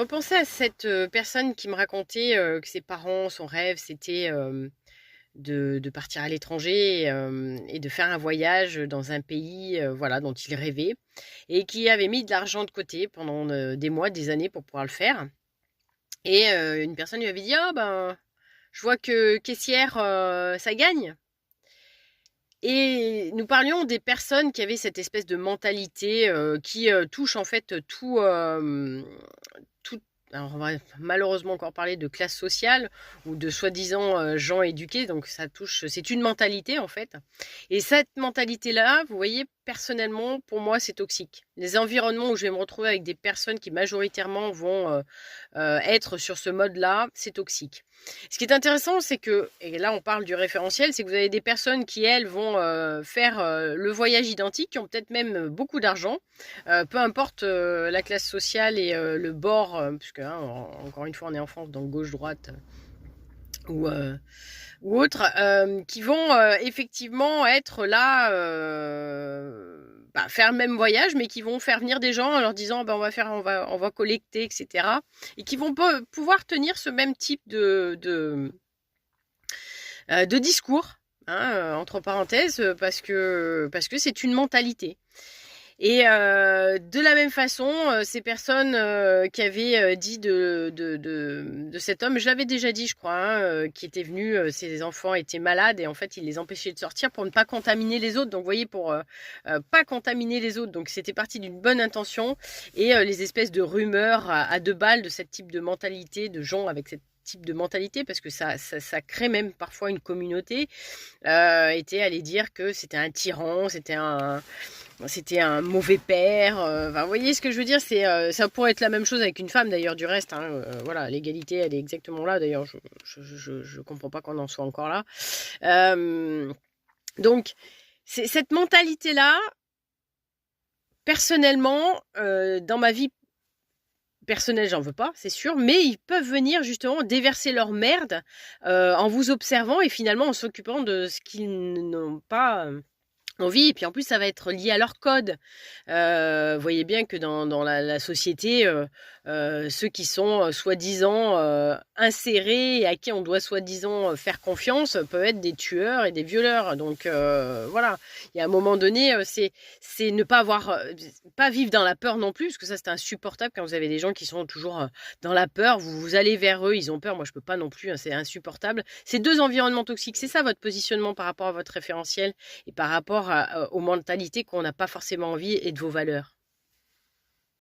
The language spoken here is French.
repensais à cette personne qui me racontait que ses parents, son rêve, c'était de partir à l'étranger et de faire un voyage dans un pays voilà, dont il rêvait et qui avait mis de l'argent de côté pendant des mois, des années pour pouvoir le faire. Et une personne lui avait dit: Ah ben, je vois que caissière, ça gagne. Et nous parlions des personnes qui avaient cette espèce de mentalité qui touche en fait tout. Alors on va malheureusement encore parler de classe sociale ou de soi-disant gens éduqués, donc ça touche, c'est une mentalité en fait. Et cette mentalité-là, vous voyez, personnellement, pour moi, c'est toxique. Les environnements où je vais me retrouver avec des personnes qui majoritairement vont être sur ce mode-là, c'est toxique. Ce qui est intéressant, c'est que, et là on parle du référentiel, c'est que vous avez des personnes qui, elles, vont faire le voyage identique, qui ont peut-être même beaucoup d'argent, peu importe la classe sociale et le bord, puisque hein, encore une fois on est en France, donc gauche-droite ou, ou autre, qui vont effectivement être là, faire le même voyage, mais qui vont faire venir des gens en leur disant on va collecter, etc. Et qui vont pouvoir tenir ce même type de discours, hein, entre parenthèses, parce que c'est une mentalité. Et de la même façon, ces personnes qui avaient dit de cet homme, je l'avais déjà dit, je crois, hein, qui était venu, ses enfants étaient malades et en fait, il les empêchait de sortir pour ne pas contaminer les autres. Donc, vous voyez, pour pas contaminer les autres. Donc, c'était parti d'une bonne intention et les espèces de rumeurs à deux balles de ce type de mentalité, de gens avec cette type de mentalité, parce que ça crée même parfois une communauté, était allé dire que c'était un tyran, c'était un mauvais père. Vous voyez ce que je veux dire, ça pourrait être la même chose avec une femme d'ailleurs du reste. Hein, voilà, l'égalité, elle est exactement là. D'ailleurs, je comprends pas qu'on en soit encore là. Donc, cette mentalité-là, personnellement, dans ma vie personnelle, j'en veux pas, c'est sûr, mais ils peuvent venir justement déverser leur merde en vous observant et finalement en s'occupant de ce qu'ils n'ont pas envie. Et puis en plus, ça va être lié à leur code. Vous voyez bien que dans la société, ceux qui sont soi-disant insérés et à qui on doit soi-disant faire confiance peuvent être des tueurs et des violeurs. Donc voilà, il y a un moment donné, c'est ne pas avoir, pas vivre dans la peur non plus, parce que ça c'est insupportable quand vous avez des gens qui sont toujours dans la peur. Vous allez vers eux, ils ont peur. Moi je peux pas non plus, hein, c'est insupportable. C'est deux environnements toxiques. C'est ça votre positionnement par rapport à votre référentiel et par rapport aux mentalités qu'on n'a pas forcément envie et de vos valeurs.